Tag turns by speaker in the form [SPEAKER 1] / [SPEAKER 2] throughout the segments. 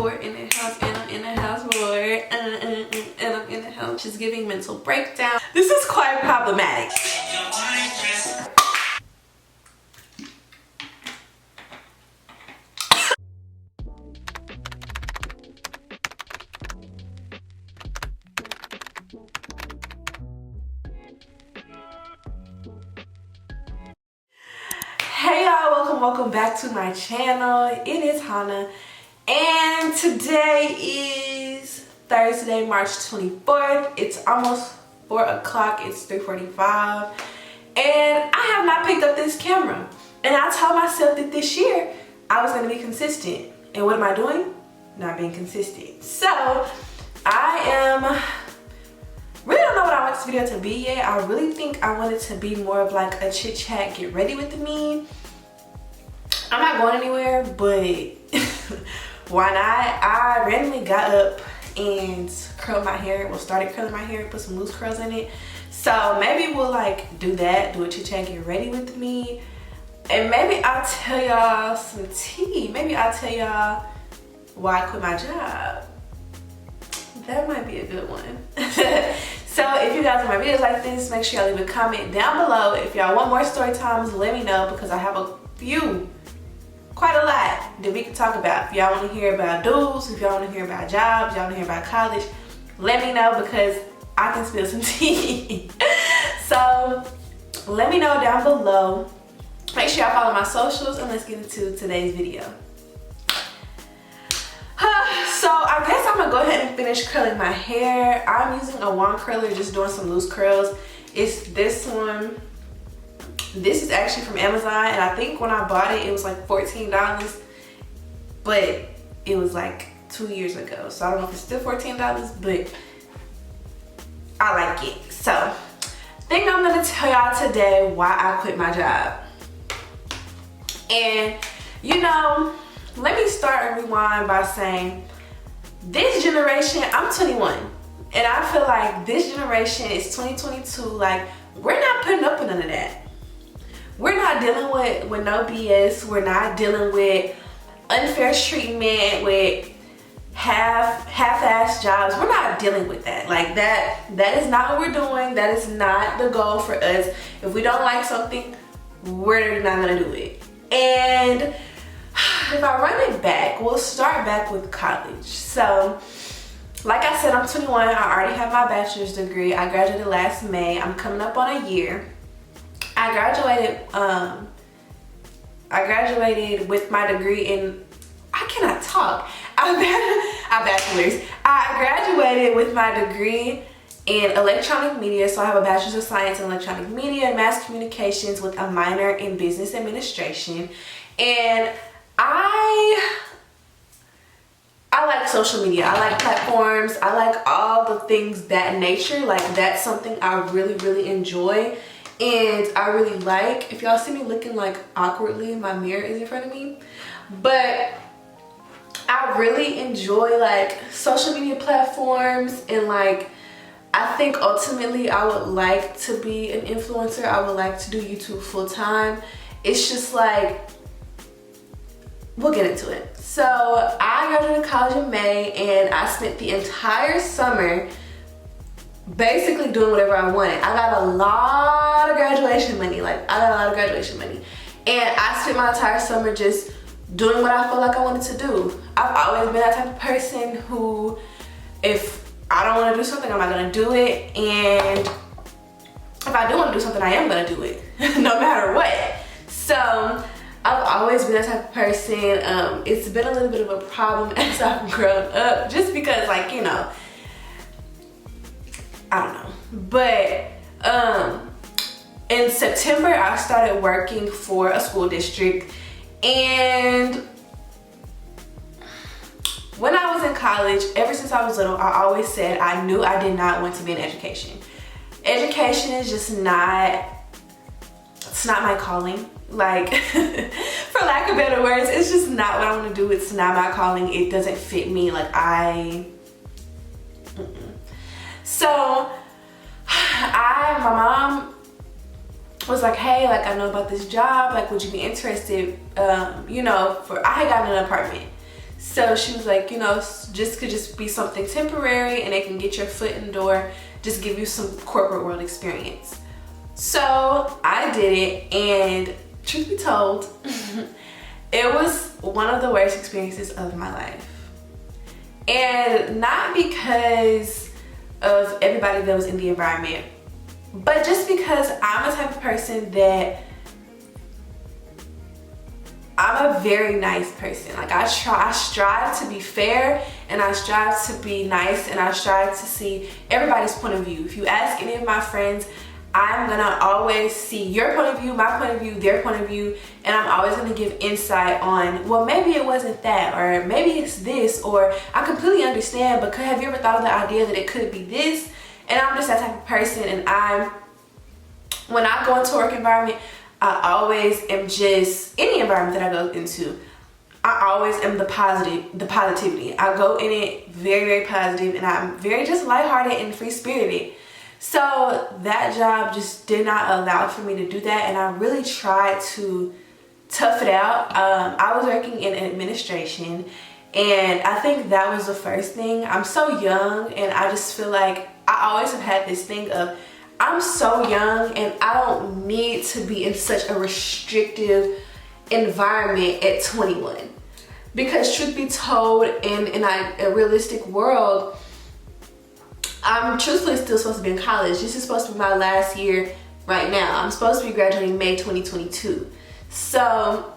[SPEAKER 1] boy in the house, and I'm in the house, boy, and I'm in the house. Just giving mental breakdown. This is quite problematic. Hey y'all, welcome back to my channel. It is Hannah, and today is Thursday, March 24th. It's almost 4 o'clock. It's 3:45, and I have not picked up this camera. And I told myself that this year I was going to be consistent. And what am I doing? Not being consistent. So I really don't know what I want this video to be yet. I really think I want it to be more of like a chit chat, get ready with me. I'm not going anywhere, but why not? I randomly got up and curled my hair. Well, started curling my hair, put some loose curls in it. So maybe we'll like do that, do a chit chat, get ready with me. And maybe I'll tell y'all some tea. Maybe I'll tell y'all why I quit my job. That might be a good one. So if you guys want my videos like this, make sure y'all leave a comment down below. If y'all want more story times, let me know, because I have a few, quite a lot that we can talk about. If y'all want to hear about dudes, if y'all want to hear about jobs, y'all want to hear about college, let me know, because I can spill some tea. So let me know down below. Make sure y'all follow my socials, and let's get into today's video. So I guess I'm gonna go ahead and finish curling my hair. I'm using a wand curler, just doing some loose curls. It's this one. This is actually from Amazon, and I think when I bought it, it was like $14, but it was like 2 years ago. So I don't know if it's still $14, but I like it. So I think I'm gonna tell y'all today why I quit my job. And you know, let me start and rewind by saying, this generation, I'm 21, and I feel like this generation is 2022, like, we're not putting up with none of that. We're not dealing with no BS. We're not dealing with unfair treatment, with half-ass jobs. We're not dealing with that. Like, that is not what we're doing. That is not the goal for us. If we don't like something, we're not gonna do it. And if I run it back, we'll start back with college. So, like I said, I'm 21. I already have my bachelor's degree. I graduated last May. I'm coming up on a year. I graduated with my degree in, I cannot talk. I graduated with my degree in electronic media. So I have a bachelor's of science in electronic media and mass communications with a minor in business administration. And I like social media. I like platforms. I like all the things that nature. Like, that's something I really enjoy, and I really like. If y'all see me looking like awkwardly, my mirror is in front of me, but I really enjoy like social media platforms. And like, I think ultimately I would like to be an influencer. I would like to do YouTube full time. It's just like, we'll get into it. So I graduated college in May, and I spent the entire summer basically doing whatever I wanted. I got a lot of graduation money. And I spent my entire summer just doing what I felt like I wanted to do. I've always been that type of person who, if I don't want to do something, I'm not going to do it. And if I do want to do something, I am going to do it no matter what. So I've always been that type of person. It's been a little bit of a problem as I've grown up, just because, like, you know, I don't know. But in September, I started working for a school district. And when I was in college, ever since I was little, I always said I knew I did not want to be in education. Education is just not, it's not my calling. Like, for lack of better words, it's just not what I want to do. It's not my calling. It doesn't fit me. Like, So my mom was like, hey, like, I know about this job, like, would you be interested? You know, I had gotten an apartment. So she was like, you know, just could just be something temporary and it can get your foot in the door, just give you some corporate world experience. So I did it, and truth be told, it was one of the worst experiences of my life. And not because of everybody that was in the environment, but just because I'm a type of person that I'm a very nice person. Like I strive to be fair, and I strive to be nice, and I strive to see everybody's point of view. If you ask any of my friends, I'm gonna always see your point of view, my point of view, their point of view, and I'm always gonna give insight on, well, maybe it wasn't that, or maybe it's this, or I completely understand, but have you ever thought of the idea that it could be this? And I'm just that type of person, and when I go into a work environment, I always am just, any environment that I go into, I always am the positivity. I go in it very, very positive, and I'm very just lighthearted and free-spirited. So that job just did not allow for me to do that, and I really tried to tough it out. I was working in administration, and I think that was the first thing. I'm so young, and I just feel like I always have had this thing of, I'm so young and I don't need to be in such a restrictive environment at 21. Because truth be told, in a realistic world, I'm truthfully still supposed to be in college. This is supposed to be my last year right now. I'm supposed to be graduating May 2022. So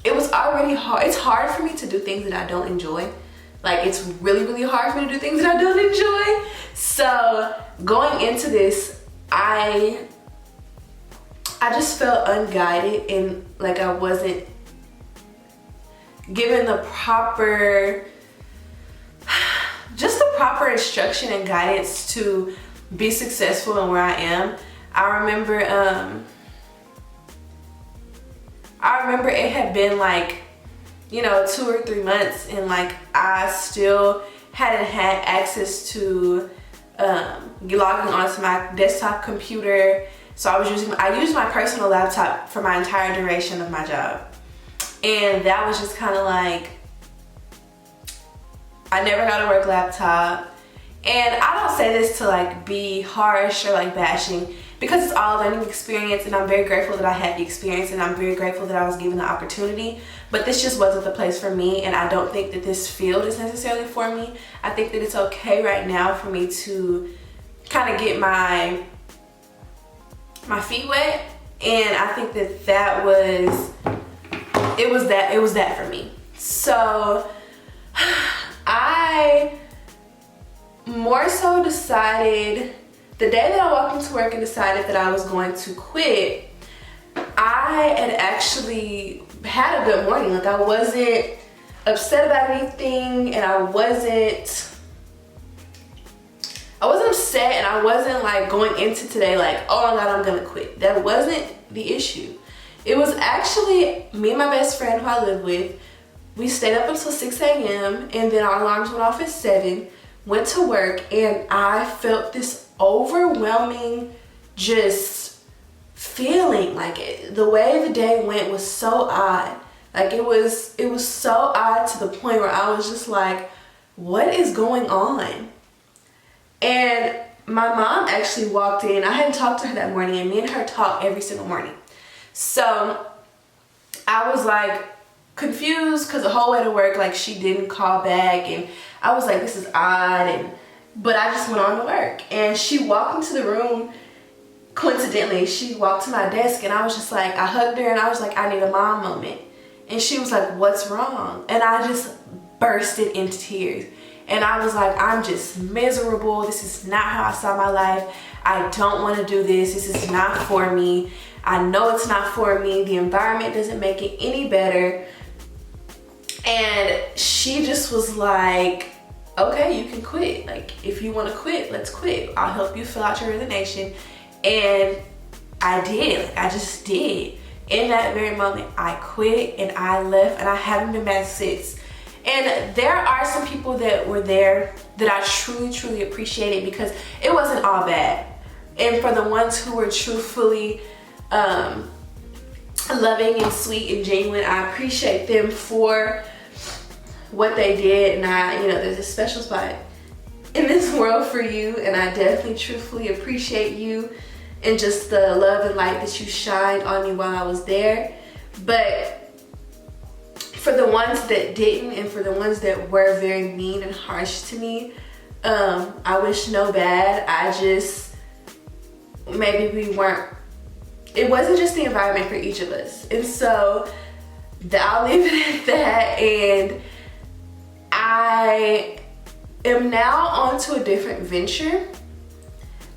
[SPEAKER 1] it was already hard. It's hard for me to do things that I don't enjoy. Like, it's really, really hard for me to do things that I don't enjoy. So going into this, I just felt unguided, and like I wasn't given the proper, just the proper instruction and guidance to be successful in where I am. I remember it had been like, you know, 2 or 3 months, and like I still hadn't had access to logging onto my desktop computer. So I used my personal laptop for my entire duration of my job. And that was just kind of like, I never got a work laptop. And I don't say this to like be harsh or like bashing, because it's all a learning experience, and I'm very grateful that I had the experience, and I'm very grateful that I was given the opportunity. But this just wasn't the place for me, and I don't think that this field is necessarily for me. I think that it's okay right now for me to kind of get my feet wet, and I think that it was that for me. So I more so decided, the day that I walked into work and decided that I was going to quit, I had actually had a good morning. Like, I wasn't upset about anything, and I wasn't upset, and I wasn't like going into today like, oh my God, I'm gonna quit. That wasn't the issue. It was actually me and my best friend who I live with. We stayed up until 6 a.m. and then our alarms went off at 7, went to work, and I felt this overwhelming just feeling. Like, the way the day went was so odd. Like, it was so odd to the point where I was just like, what is going on? And my mom actually walked in. I hadn't talked to her that morning, and me and her talk every single morning. So I was like confused, because the whole way to work, like, she didn't call back, and I was like, this is odd, but I just went on to work. And she walked into the room, coincidentally, she walked to my desk, and I was just like, I hugged her, and I was like, I need a mom moment. And she was like, what's wrong? And I just bursted into tears. And I was like, I'm just miserable. This is not how I saw my life. I don't want to do this. This is not for me. I know it's not for me. The environment doesn't make it any better. And she just was like, okay, you can quit. Like, if you want to quit, let's quit. I'll help you fill out your resignation. And I did. Like, I just did. In that very moment, I quit and I left, and I haven't been back since. And there are some people that were there that I truly, truly appreciated, because it wasn't all bad. And for the ones who were truthfully loving and sweet and genuine, I appreciate them for what they did, and there's a special spot in this world for you, and I definitely truthfully appreciate you and just the love and light that you shined on me while I was there. But for the ones that didn't, and for the ones that were very mean and harsh to me, I wish no bad. Maybe it wasn't just the environment for each of us. And so I'll leave it at that. And I am now on to a different venture.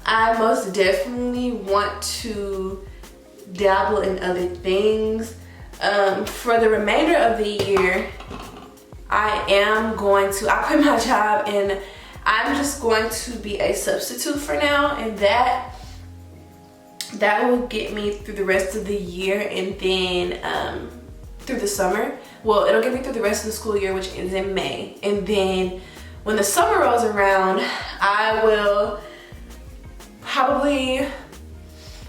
[SPEAKER 1] I most definitely want to dabble in other things. For the remainder of the year, I quit my job and I'm just going to be a substitute for now, and that will get me through the rest of the year, and then through the summer. Well, it'll get me through the rest of the school year, which ends in May. And then when the summer rolls around, I will probably,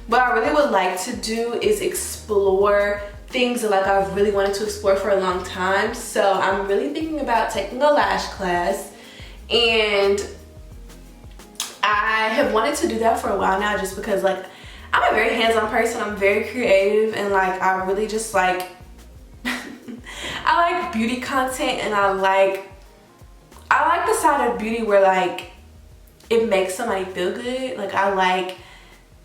[SPEAKER 1] what I really would like to do is explore things that I've really wanted to explore for a long time. So I'm really thinking about taking a lash class, and I have wanted to do that for a while now, just because I'm a very hands-on person. I'm very creative, and I really just I like beauty content, and I like the side of beauty where it makes somebody feel good. I like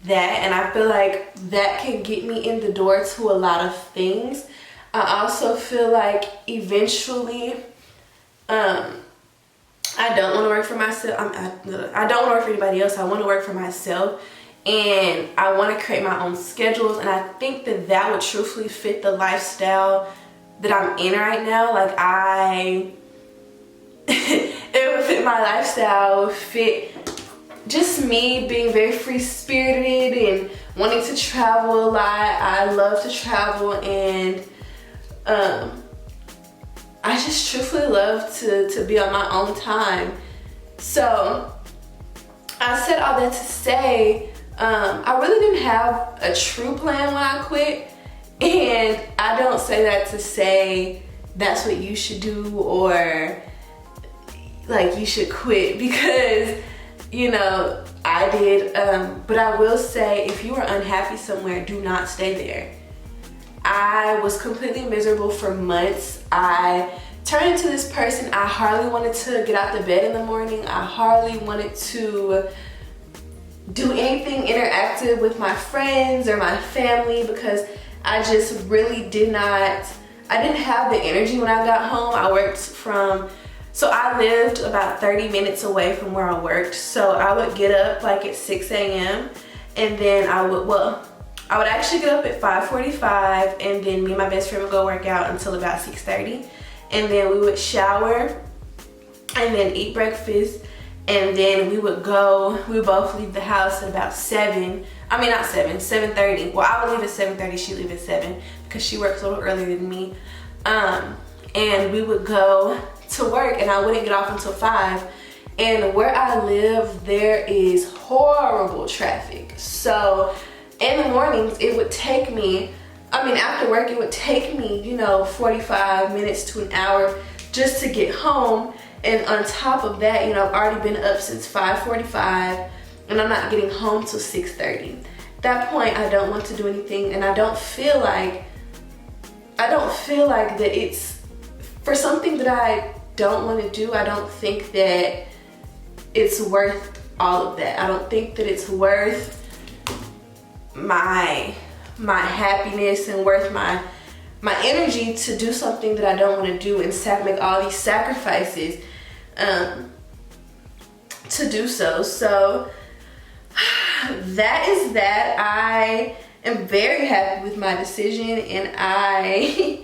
[SPEAKER 1] that, and I feel like that can get me in the door to a lot of things. I also feel like eventually I don't want to work for myself. I don't want to work for anybody else. I want to work for myself, and I want to create my own schedules, and I think that would truthfully fit the lifestyle that I'm in right now. It would fit my lifestyle, it would fit just me being very free-spirited and wanting to travel a lot. I love to travel, and I just truthfully love to be on my own time. So I said all that to say, I really didn't have a true plan when I quit, and I don't say that to say that's what you should do or you should quit, because I did, but I will say, if you are unhappy somewhere, do not stay there. I was completely miserable for months. I turned into this person. I hardly wanted to get out of bed in the morning. I hardly wanted to do anything interactive with my friends or my family, because I just really didn't have the energy when I got home. So I lived about 30 minutes away from where I worked. So I would get up at 6 a.m. and then I would actually get up at 5:45, and then me and my best friend would go work out until about 6:30. And then we would shower and then eat breakfast, and then we would both leave the house at about 7:30. Well, I would leave at 7:30, she'd leave at 7 because she works a little earlier than me. And we would go to work, and I wouldn't get off until 5. And where I live, there is horrible traffic. So in the mornings, it would take me, after work, it would take me, 45 minutes to an hour just to get home. And on top of that, I've already been up since 5:45, and I'm not getting home till 6:30. At that point, I don't want to do anything, and I don't feel like that it's for something that I don't want to do. I don't think that it's worth all of that. I don't think that it's worth my happiness and worth my energy to do something that I don't want to do and make all these sacrifices to do so. So that is that. I am very happy with my decision, and I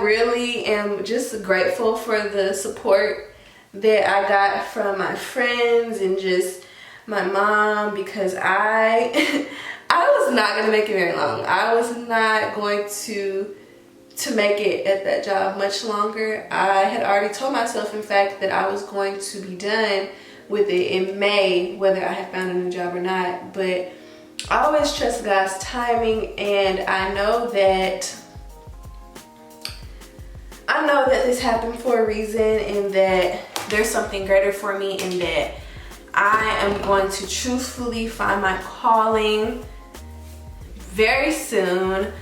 [SPEAKER 1] really am just grateful for the support that I got from my friends and just my mom, because I was not going to make it very long. I was not going to make it at that job much longer. I had already told myself, in fact, that I was going to be done with it in May, whether I had found a new job or not. But I always trust God's timing, and I know that I know that this happened for a reason and that there's something greater for me, and that I am going to truthfully find my calling very soon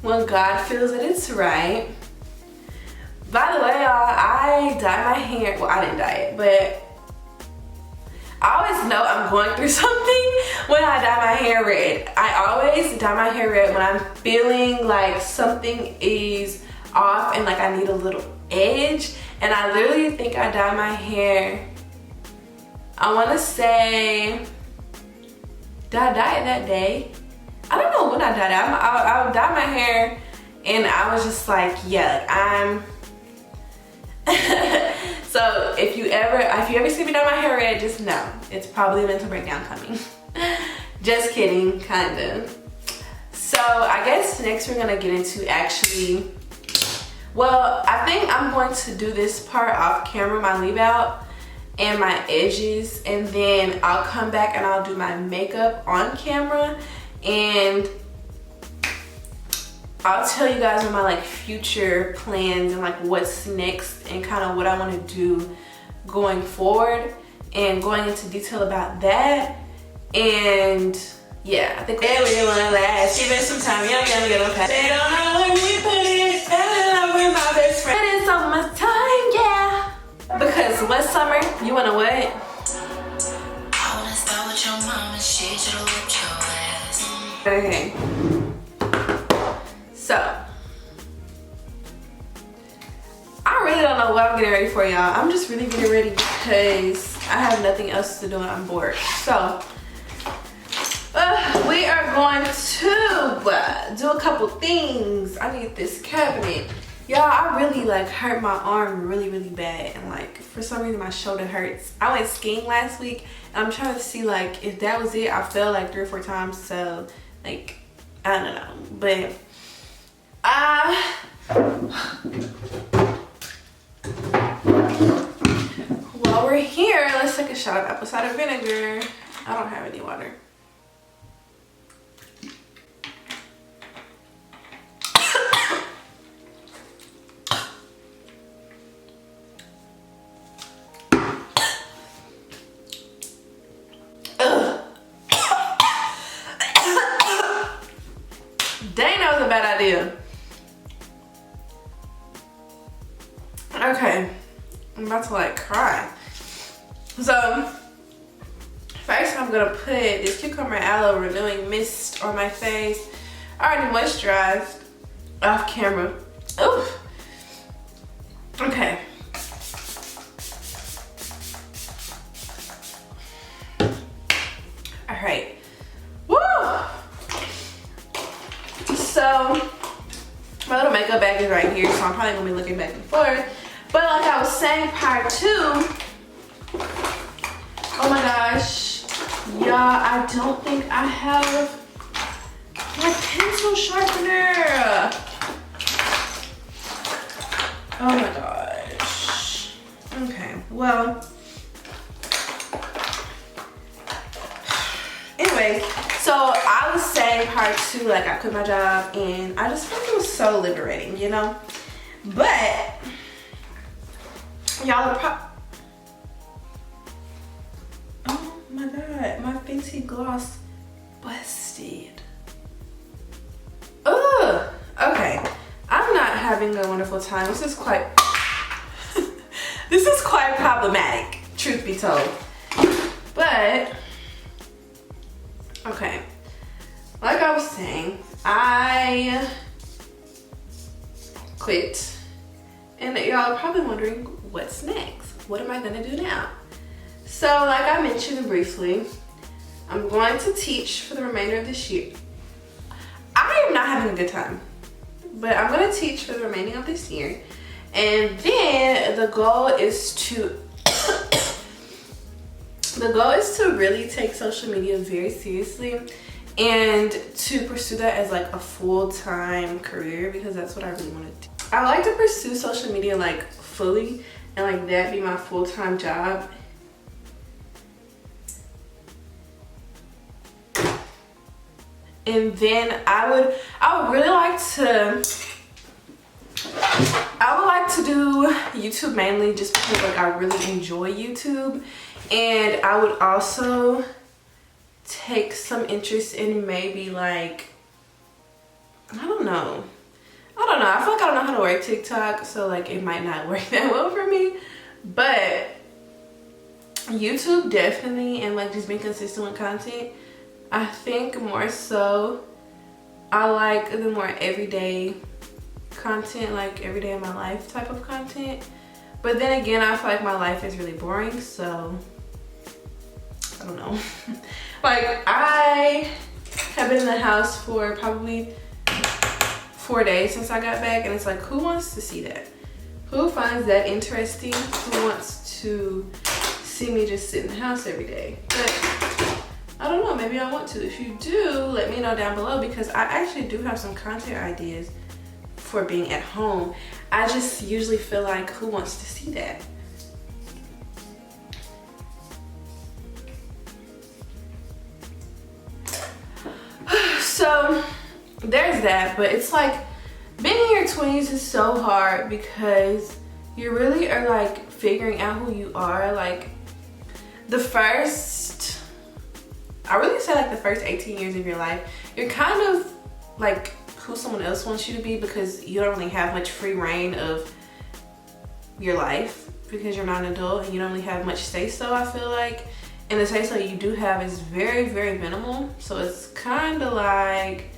[SPEAKER 1] when God feels that it's right. By the way, y'all, I dyed my hair. Well, I didn't dye it, but I always know I'm going through something when I dye my hair red. I always dye my hair red when I'm feeling like something is off and like I need a little edge. And I literally think I dyed my hair, I want to say, did I dye it that day? I don't know when I dyed it. I dyed my hair and I was just like, yeah, I'm so if you ever see me dye my hair red, just know it's probably a mental breakdown coming. Just kidding, kinda. So I guess next we're gonna get into actually, well, I think I'm going to do this part off camera, my leave out and my edges, and then I'll come back and I'll do my makeup on camera, and I'll tell you guys what my like future plans and like what's next and kind of what I want to do going forward, and going into detail about that. And yeah, I think that we want to last. Give it some time. Young, get okay. They don't know when we put it. Fell in love with my best friend. It is so much time, yeah. Because what summer? You wanna what? I wanna start with your mom and shit. You'll whip your ass. Okay. So, I really don't know what I'm getting ready for, y'all. I'm just really getting ready because I have nothing else to do and I'm bored. So, we are going to do a couple things. I need this cabinet. Y'all, I really like hurt my arm really bad, and like for some reason my shoulder hurts. I went skiing last week and I'm trying to see like if that was it. I fell like 3 or 4 times, so like I don't know, but while we're here, let's take a shot of apple cider vinegar. I don't have any water. Dang, that was a bad idea. Okay, I'm about to like cry. So first I'm gonna put this cucumber aloe renewing mist on my face. I already moisturized off camera. Oof. Okay. All right. Woo. So my little makeup bag is right here, so I'm probably gonna be looking back and forth. But like I was saying prior to, oh my gosh, y'all, I don't think I have my pencil sharpener. Oh my gosh. Okay, well, anyway, so I was saying prior to, like, I quit my job and I just felt it was so liberating, you know? But y'all are oh my god, my Fenty gloss busted. Ugh. Okay, I'm not having a wonderful time. This is quite this is quite problematic, truth be told. But okay, like I was saying, I quit, and y'all are probably wondering what's next. What am I gonna do now? So like I mentioned briefly, I'm going to teach for the remainder of this year. I am not having a good time, but I'm gonna teach for the remaining of this year, and then the goal is to really take social media very seriously and to pursue that as like a full-time career, because that's what I really want to do. I like to pursue social media like fully and like that be my full-time job. And then I would really like to I would like to do YouTube mainly just because like I really enjoy YouTube, and I would also take some interest in maybe like, I don't know. I feel like I don't know how to work TikTok, so like it might not work that well for me. But YouTube definitely, and like just being consistent with content, I think more so I like the more everyday content, like everyday in my life type of content. But then again, I feel like my life is really boring, so I don't know. Like I have been in the house for probably 4 days since I got back, and it's like, who wants to see that? Who finds that interesting? Who wants to see me just sit in the house every day? But I don't know, maybe I want to. If you do, let me know down below, because I actually do have some content ideas for being at home. I just usually feel like, who wants to see that? So there's that, but it's like being in your 20s is so hard because you really are like figuring out who you are. Like the first, I really say like the first 18 years of your life, you're kind of like who someone else wants you to be, because you don't really have much free reign of your life because you're not an adult and you don't really have much say-so, I feel like. And the say-so you do have is very, very minimal. So it's kind of like,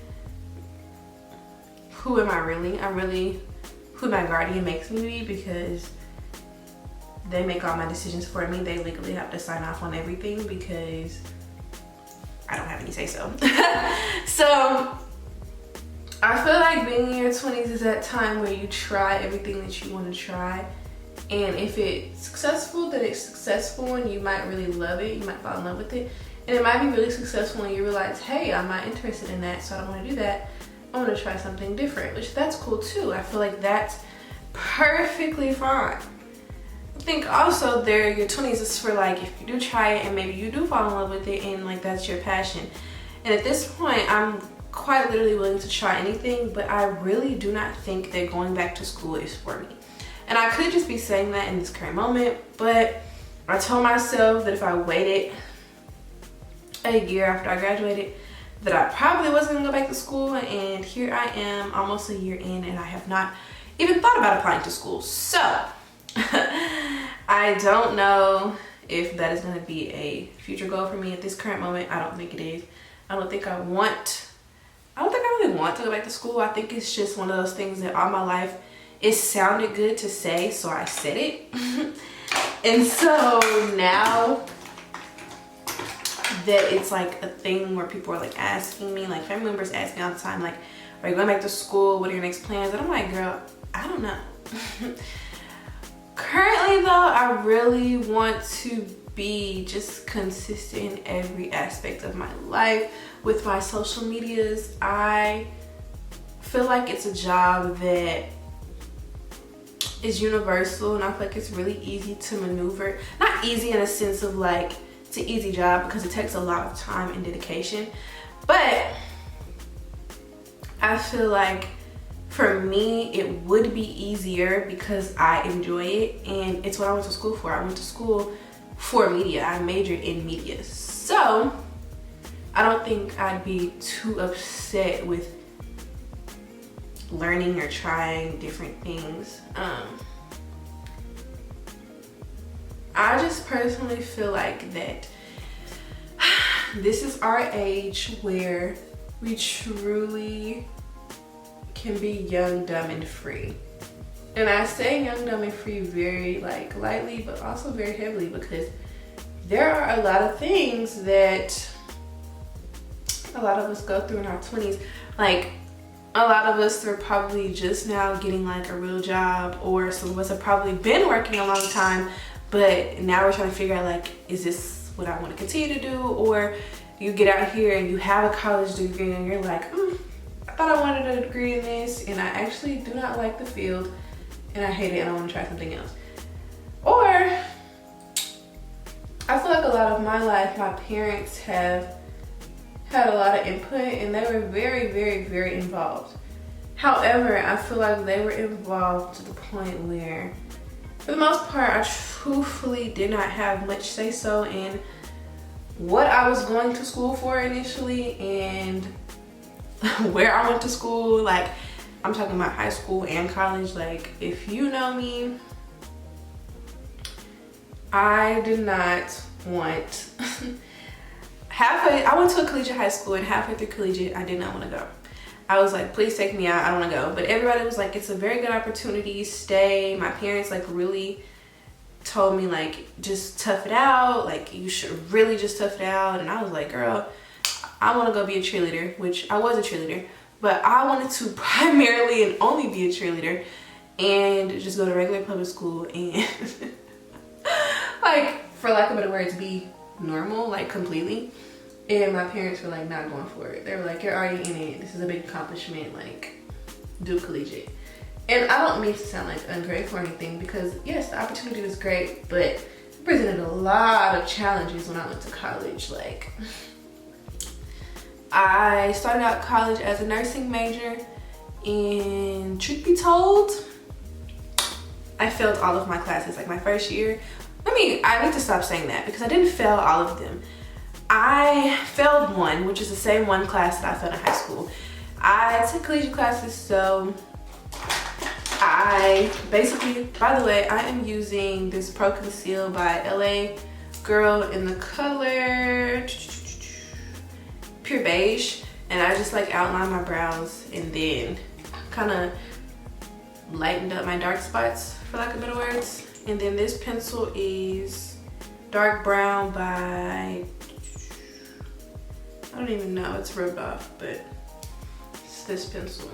[SPEAKER 1] who am I really? I'm really who my guardian makes me be, because they make all my decisions for me. They legally have to sign off on everything because I don't have any say-so. So I feel like being in your 20s is that time where you try everything that you want to try. And if it's successful, then it's successful and you might really love it. You might fall in love with it. And it might be really successful and you realize, hey, I'm not interested in that, so I don't want to do that. I want to try something different, which that's cool too. I feel like that's perfectly fine. I think also your 20s is for like, if you do try it and maybe you do fall in love with it and like that's your passion. And at this point, I'm quite literally willing to try anything, but I really do not think that going back to school is for me. And I could just be saying that in this current moment, but I told myself that if I waited a year after I graduated, that I probably wasn't gonna go back to school. And here I am almost a year in, and I have not even thought about applying to school. So I don't know if that is gonna be a future goal for me at this current moment. I don't think it is. I don't think I really want to go back to school. I think it's just one of those things that all my life, it sounded good to say, so I said it. And so now that it's like a thing where people are like asking me, like family members ask me all the time, like, are you going back to school? What are your next plans? And I'm like, girl, I don't know. Currently though, I really want to be just consistent in every aspect of my life. With my social medias, I feel like it's a job that is universal, and I feel like it's really easy to maneuver. Not easy in a sense of like it's an easy job, because it takes a lot of time and dedication, but I feel like for me it would be easier because I enjoy it, and it's what I went to school for. I went to school for media. I majored in media, so I don't think I'd be too upset with learning or trying different things. I just personally feel like that this is our age where we truly can be young, dumb, and free. And I say young, dumb, and free very like lightly, but also very heavily, because there are a lot of things that a lot of us go through in our 20s. Like, a lot of us are probably just now getting like a real job, or some of us have probably been working a long time, but now we're trying to figure out like, is this what I want to continue to do? Or you get out here and you have a college degree and you're like, I thought I wanted a degree in this and I actually do not like the field and I hate it and I want to try something else. Or I feel like a lot of my life, my parents have had a lot of input and they were very, very, very involved. However, I feel like they were involved to the point where, for the most part, I truthfully did not have much say so in what I was going to school for initially and where I went to school. Like, I'm talking about high school and college. Like, if you know me, I did not want I went to a collegiate high school, and halfway through collegiate, I did not want to go. I was like, please take me out, I don't want to go. But everybody was like, it's a very good opportunity, stay. My parents like really told me like, just tough it out, like you should really just tough it out. And I was like, girl, I want to go be a cheerleader, which I was a cheerleader, but I wanted to primarily and only be a cheerleader and just go to regular public school and like, for lack of better words, be normal, like completely. And my parents were like not going for it. They were like, you're already in it, this is a big accomplishment, like do collegiate. And I don't mean to sound like ungrateful or anything, because yes, the opportunity was great, but it presented a lot of challenges when I went to college. Like, I started out college as a nursing major, and truth be told, I failed all of my classes. Like my first year, I need to stop saying that, because I didn't fail all of them. I failed one, which is the same one class that I failed in high school. I took collegiate classes, so I basically, by the way, I am using this Pro Conceal by LA Girl in the color Pure Beige, and I just like outlined my brows and then kind of lightened up my dark spots, for lack of better words. And then this pencil is dark brown by, I don't even know, it's rubbed off, but it's this pencil.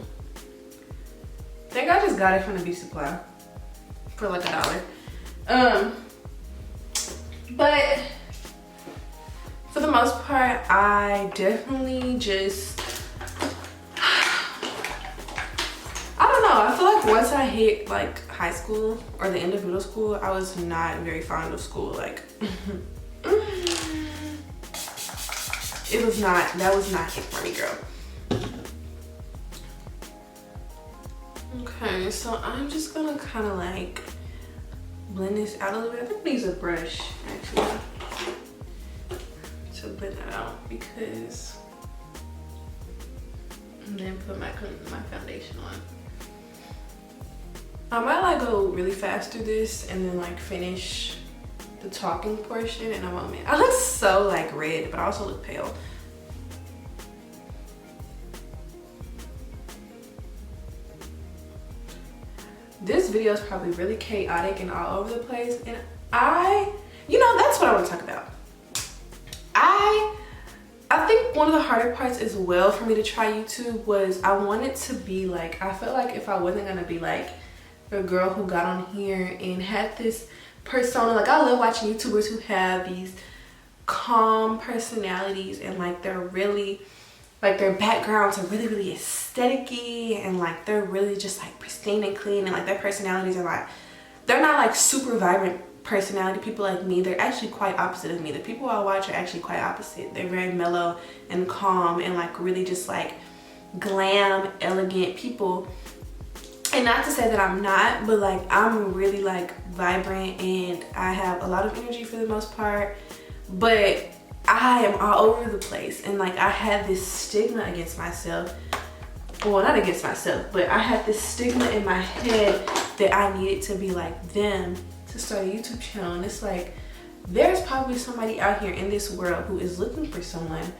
[SPEAKER 1] I think I just got it from the beauty supply for like $1. But for the most part, I definitely just, I don't know, I feel like once I hit like high school or the end of middle school, I was not very fond of school. Like it was not, that was not it for me, girl. Okay, so I'm just gonna kind of like blend this out a little bit. I think I use a brush actually to blend that out, because, and then put my foundation on. I might like go really fast through this and then like finish the talking portion in a moment. I look so like red, but I also look pale. This video is probably really chaotic and all over the place, and you know, that's what I want to talk about. I think one of the harder parts as well for me to try YouTube was I wanted to be like, I felt like if I wasn't gonna be like a girl who got on here and had this persona, like I love watching YouTubers who have these calm personalities and like they're really, like their backgrounds are really, really aesthetic-y, and like they're really just like pristine and clean, and like their personalities are like, they're not like super vibrant personality people like me. They're actually quite opposite of me. The people I watch are actually quite opposite. They're very mellow and calm and like really just like glam, elegant people. And not to say that I'm not, but like I'm really like vibrant and I have a lot of energy for the most part, but I am all over the place. And like I had this stigma against myself, well, not against myself, but I had this stigma in my head that I needed to be like them to start a YouTube channel. And it's like, there's probably somebody out here in this world who is looking for someone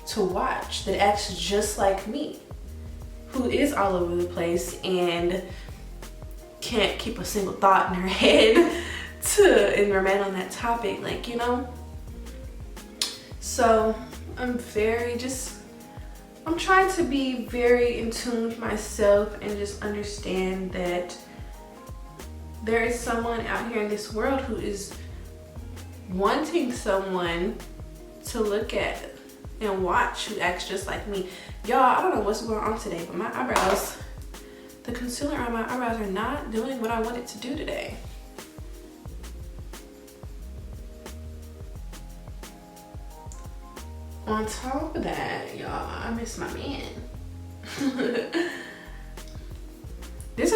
[SPEAKER 1] to watch that acts just like me, who is all over the place and can't keep a single thought in her head and remain on that topic, like, you know. So I'm trying to be very in tune with myself and just understand that there is someone out here in this world who is wanting someone to look at and watch who acts just like me. Y'all, I don't know what's going on today, but my eyebrows, the concealer on my eyebrows are not doing what I want it to do today. On top of that, y'all, I miss my man.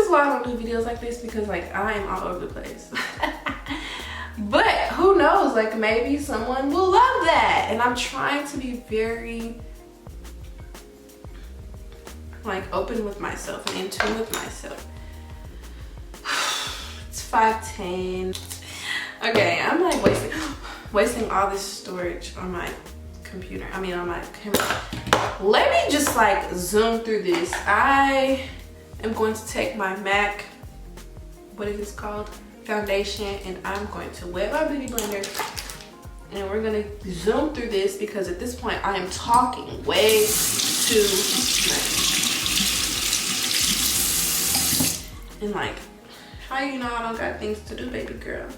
[SPEAKER 1] is why I don't do videos like this, because like I am all over the place. But who knows, like maybe someone will love that. And I'm trying to be very like open with myself and in tune with myself. It's 5:10. Okay, I'm like wasting all this storage on my computer. I mean on my camera. Let me just like zoom through this. I am going to take my MAC, what is this called? Foundation, and I'm going to wet my beauty blender, and we're gonna zoom through this because at this point I am talking way too much. And like, how you know I don't got things to do, baby girl?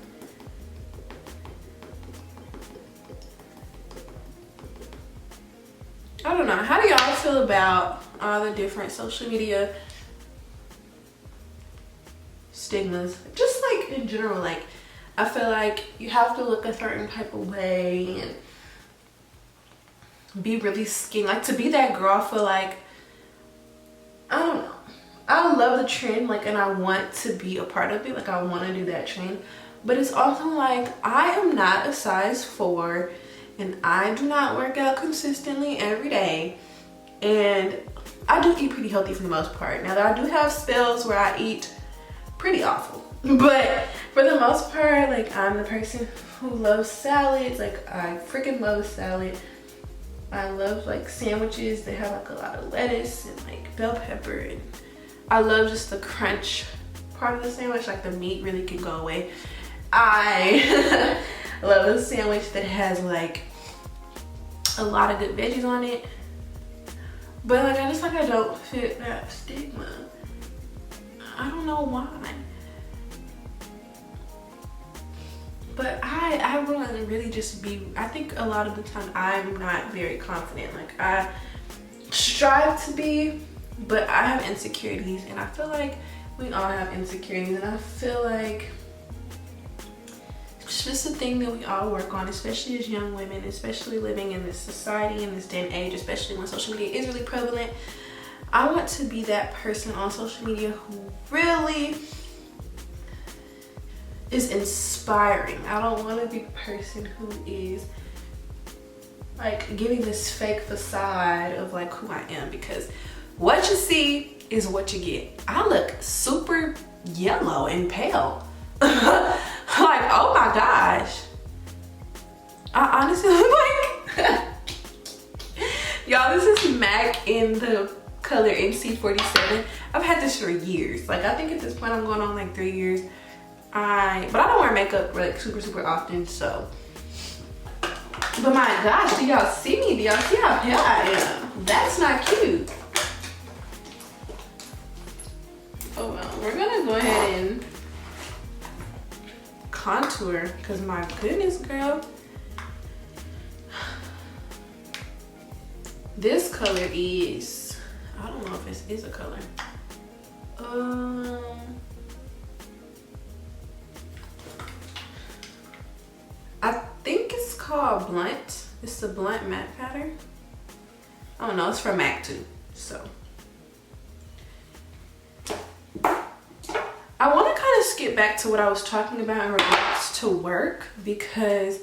[SPEAKER 1] I don't know. How do y'all feel about all the different social media stigmas? Just like in general, like I feel like you have to look a certain type of way and be really skinny. Like to be that girl, I feel like, I don't know. I love the trend, like, and I want to be a part of it. Like I want to do that trend, but it's also like I am not a size 4 and I do not work out consistently every day, and I do eat pretty healthy for the most part. Now I do have spells where I eat pretty awful, but for the most part, like I'm the person who loves salads. Like I freaking love salad. I love like sandwiches that have like a lot of lettuce and like bell pepper, and I love just the crunch part of the sandwich. Like the meat really can go away. I love a sandwich that has like a lot of good veggies on it, but like I just like I don't fit that stigma. I don't know why, but I want to really just be, I think a lot of the time I'm not very confident. Like I strive to be, but I have insecurities, and I feel like we all have insecurities, and I feel like it's just a thing that we all work on, especially as young women, especially living in this society, in this day and age, especially when social media is really prevalent. I want to be that person on social media who really is inspiring. I don't want to be the person who is like giving this fake facade of like who I am, because what you see is what you get. I look super yellow and pale. Like, oh my gosh. I honestly look like y'all, this is MAC in the color NC47. I've had this for years. Like I think at this point I'm going on like 3 years. But I don't wear makeup like super often, so. But my gosh, do y'all see me? Do y'all see how pale I am? That's not cute. Oh well, we're gonna go ahead and contour, because my goodness, girl. This color is, I don't know if this is a color. I think it's called Blunt. It's the Blunt matte pattern. I don't know, it's from MAC too, so. I want to kind of skip back to what I was talking about in regards to work, because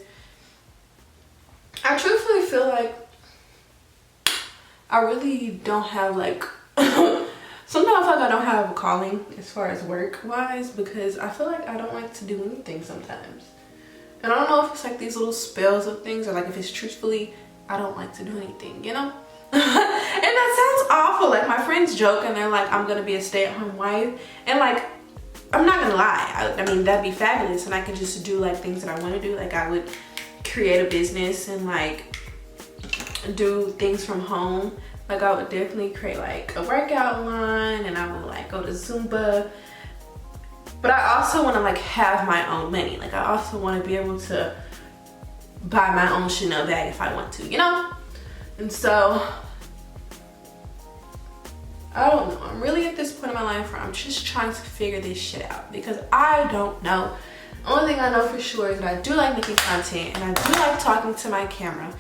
[SPEAKER 1] I truthfully feel like I really don't have like, sometimes I feel like I don't have a calling as far as work wise, because I feel like I don't like to do anything sometimes. And I don't know if it's like these little spells of things, or like if it's truthfully, I don't like to do anything, you know? And that sounds awful. Like my friends joke and they're like, I'm gonna be a stay-at-home wife. And like, I'm not gonna lie. I mean, that'd be fabulous. And I could just do like things that I wanna do. Like I would create a business and like do things from home. Like I would definitely create like a workout line, and I would like go to Zumba. But I also want to like have my own money. Like I also want to be able to buy my own Chanel bag if I want to, you know? And so, I don't know. I'm really at this point in my life where I'm just trying to figure this shit out, because I don't know. The only thing I know for sure is that I do like making content, and I do like talking to my camera.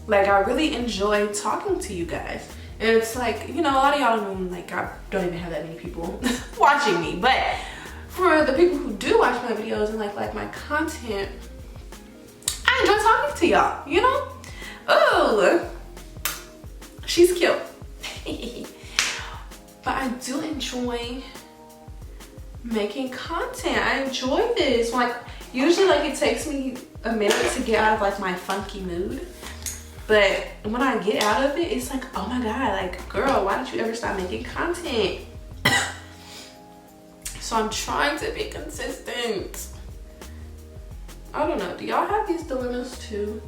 [SPEAKER 1] Like I really enjoy talking to you guys. And it's like, you know, a lot of y'all don't even, like, I don't even have that many people watching me. But for the people who do watch my videos and like my content, I enjoy talking to y'all, you know? Oh, she's cute. But I do enjoy making content. I enjoy this. Like, usually, like, it takes me a minute to get out of, like, my funky mood. But when I get out of it, it's like, oh my God, like, girl, why don't you ever stop making content? So I'm trying to be consistent. I don't know. Do y'all have these dilemmas too?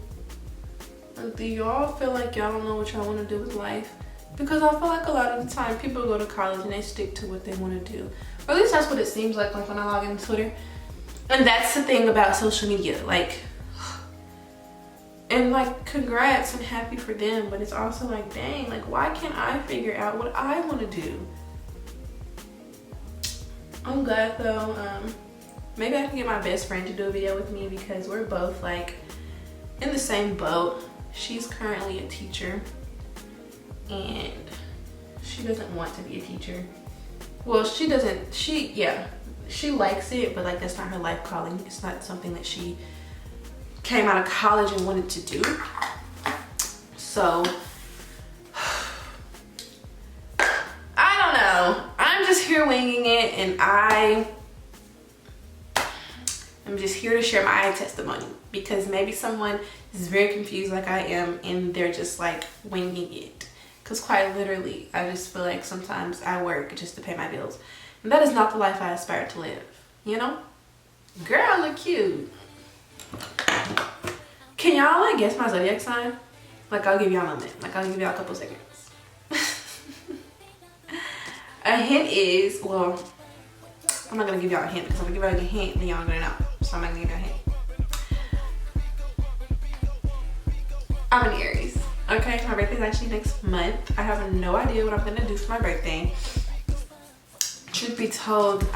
[SPEAKER 1] Like, do y'all feel like y'all don't know what y'all want to do with life? Because I feel like a lot of the time people go to college and they stick to what they want to do. Or at least that's what it seems like when I log into Twitter. And that's the thing about social media. Like, and like, congrats, I'm happy for them. But it's also like, dang, like, why can't I figure out what I want to do? I'm glad though. Maybe I can get my best friend to do a video with me because we're both like in the same boat. She's currently a teacher and she doesn't want to be a teacher. Well, she doesn't, she likes it, but like that's not her life calling. It's not something that she came out of college and wanted to do. So I don't know. I'm just here winging it, and I'm just here to share my testimony because maybe someone is very confused like I am and they're just like winging it. Because quite literally, I just feel like sometimes I work just to pay my bills. And that is not the life I aspire to live, you know? Girl, look cute. Can y'all like guess my zodiac sign? Like, I'll give y'all a moment. Like, I'll give y'all a couple seconds. A hint is, well, I'm not gonna give y'all a hint because I'm gonna give y'all a hint and y'all are gonna know. So I'm not gonna give y'all a hint. I'm an Aries. Okay, my birthday's actually next month. I have no idea what I'm gonna do for my birthday. Truth be told,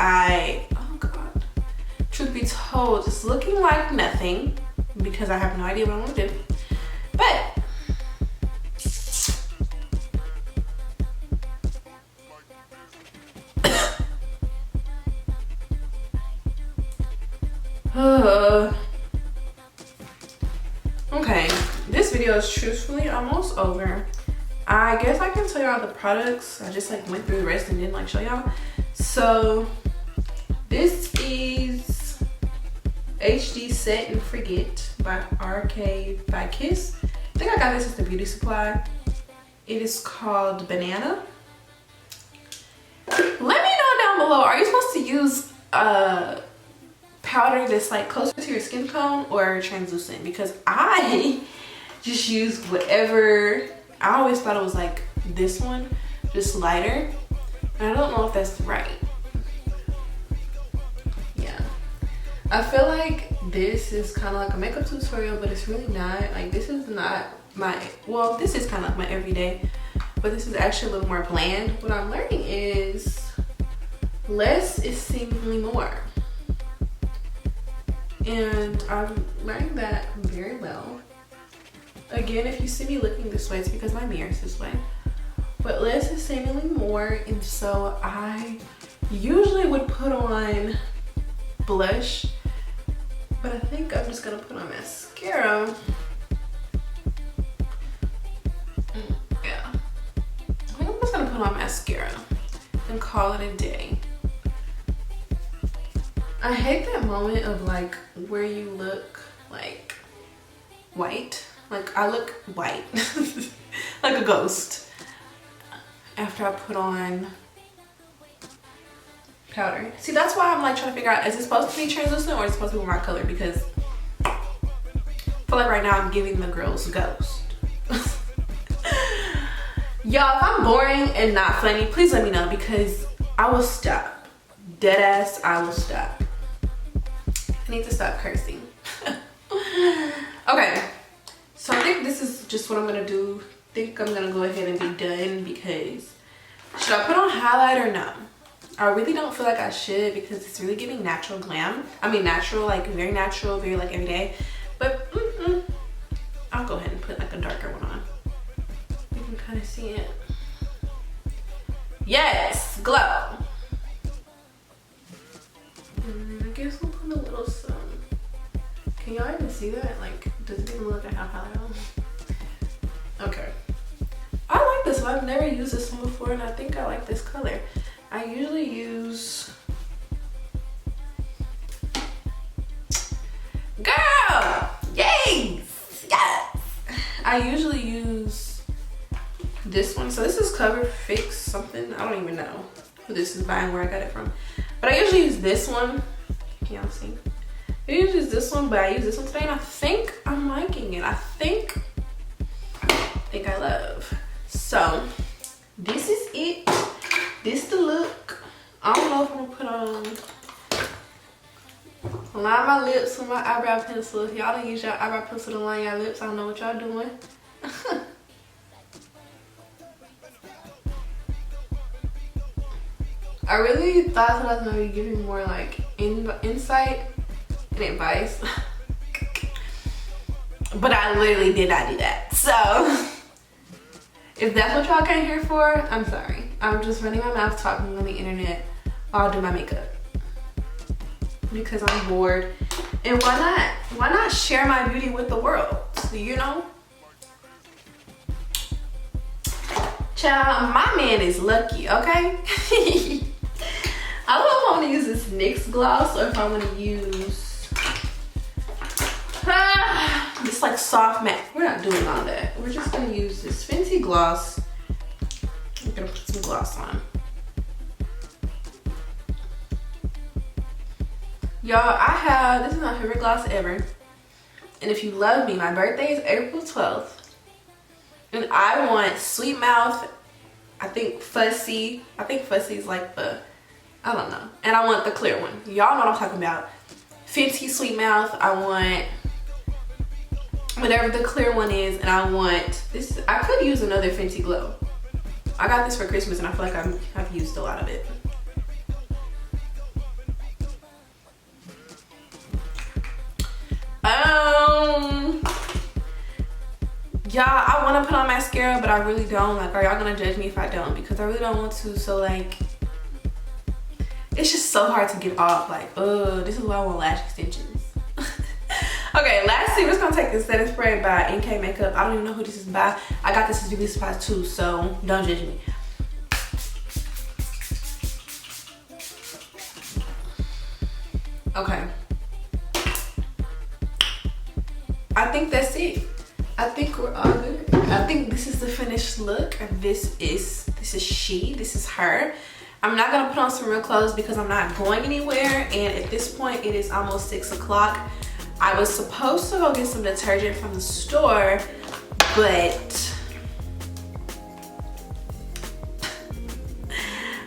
[SPEAKER 1] truth be told, it's looking like nothing because I have no idea what I want to do. But okay, this video is truthfully almost over. I guess I can tell y'all the products. I just like went through the rest and didn't like show y'all. So this is HD Set and Forget by RK by Kiss. I think I got this at the beauty supply. It is called Banana. Let me know down below, are you supposed to use powder that's like closer to your skin tone or translucent? Because I just use whatever. I always thought it was like this one, just lighter, and I don't know if that's right. Yeah, I feel like this is kind of like a makeup tutorial, but it's really not. Like, this is not my, well, this is kind of like my everyday, but this is actually a little more bland. What I'm learning is less is seemingly more. And I'm learning that very well. Again, if you see me looking this way, it's because my mirror is this way. But less is seemingly more, and so I usually would put on blush, but I think I'm just gonna put on mascara. Yeah, I think I'm just gonna put on mascara and call it a day. I hate that moment of like where you look like white. Like, I look white, like a ghost, after I put on powder. See, that's why I'm like trying to figure out, is it supposed to be translucent or is it supposed to be my color? Because I feel like right now I'm giving the girls ghost. Y'all, if I'm boring and not funny, please let me know because I will stop. Deadass, I will stop. I need to stop cursing. Okay. So I think this is just what I'm gonna do. I think I'm gonna go ahead and be done because should I put on highlight or no? I really don't feel like I should because it's really giving natural glam. I mean natural, like very natural, very like everyday. But I'll go ahead and put like a darker one on. You can kind of see it. Yes, glow. And I guess we'll put a little sun. Can y'all even see that? Like, does it even look like how high I am? Okay. I like this one. I've never used this one before, and I think I like this color. I usually use... Girl! Yes! Yes! I usually use this one. So this is Cover Fix something. I don't even know who this is by and where I got it from. But I usually use this one. Can y'all see? I usually use this one, but I use this one today, and I think I'm liking it. I think I love. So this is it. This the look. I don't know if I'm gonna put on line my lips with my eyebrow pencil. If y'all don't use your eyebrow pencil to line your lips, I don't know what y'all doing. I really thought that I was gonna be giving more like insight and advice, but I literally did not do that. So if that's what y'all came here for, I'm sorry. I'm just running my mouth talking on the internet while I do my makeup because I'm bored. And why not? Why not share my beauty with the world? You know? Child, my man is lucky, okay? I don't know if I want to use this NYX gloss or if I want to use this like soft matte. We're not doing all that. We're just going to use this Fenty gloss. I'm going to put some gloss on. Y'all, this is my favorite gloss ever. And if you love me, my birthday is April 12th. And I want Sweet Mouth, I think Fussy is like the, I don't know. And I want the clear one. Y'all know what I'm talking about. Fenty Sweet Mouth. I want whatever the clear one is. And I want this. I could use another Fenty Glow. I got this for Christmas and I feel like I've used a lot of it. Y'all, I want to put on mascara, but I really don't. Like, are y'all gonna judge me if I don't? Because I really don't want to. So like, it's just so hard to get off. Like, this is why I want lash extensions. Okay, lastly, we're just gonna take this setting spray by NK Makeup. I don't even know who this is by. I got this at beauty supply too, so don't judge me. Okay. I think that's it. I think we're all good. I think this is the finished look. This is her. I'm not gonna put on some real clothes because I'm not going anywhere, and at this point it is almost 6 o'clock. I was supposed to go get some detergent from the store, but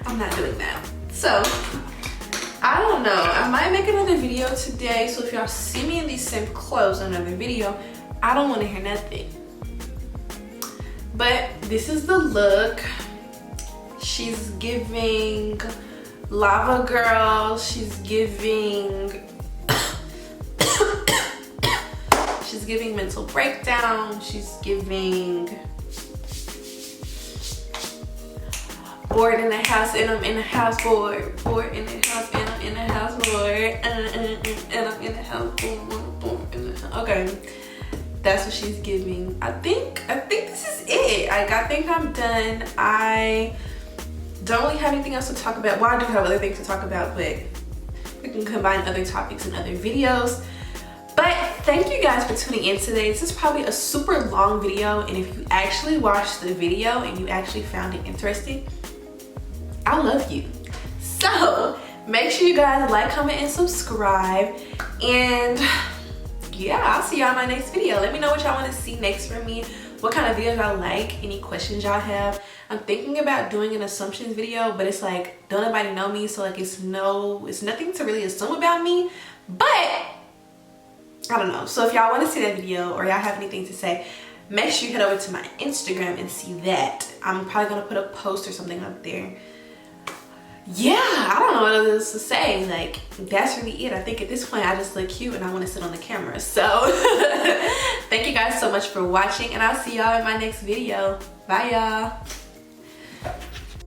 [SPEAKER 1] I'm not doing that. So I don't know. I might make another video today, so if y'all see me in these same clothes in another video, I don't want to hear nothing. But this is the look. She's giving lava girl. She's giving she's giving mental breakdown. She's giving bored in the house and I'm in the house bored. Bored in the house and I'm in the house bored. And I'm in the house bored in the house. Okay. That's what she's giving. I think this is it. I think I'm done. I don't really have anything else to talk about. Well, I do have other things to talk about, but we can combine other topics in other videos. But thank you guys for tuning in today. This is probably a super long video, and if you actually watched the video and you actually found it interesting, I love you. So make sure you guys like, comment, and subscribe. And yeah, I'll see y'all in my next video. Let me know what y'all want to see next from me, what kind of videos y'all like, any questions y'all have. I'm thinking about doing an assumptions video, but it's like, don't nobody know me, so like it's nothing to really assume about me, but I don't know. So if y'all want to see that video or y'all have anything to say, make sure you head over to my Instagram and see that. I'm probably gonna put a post or something up there. Yeah, I don't know what else to say. Like, that's really it. I think at this point I just look cute and I want to sit on the camera. So thank you guys so much for watching, and I'll see y'all in my next video. Bye y'all.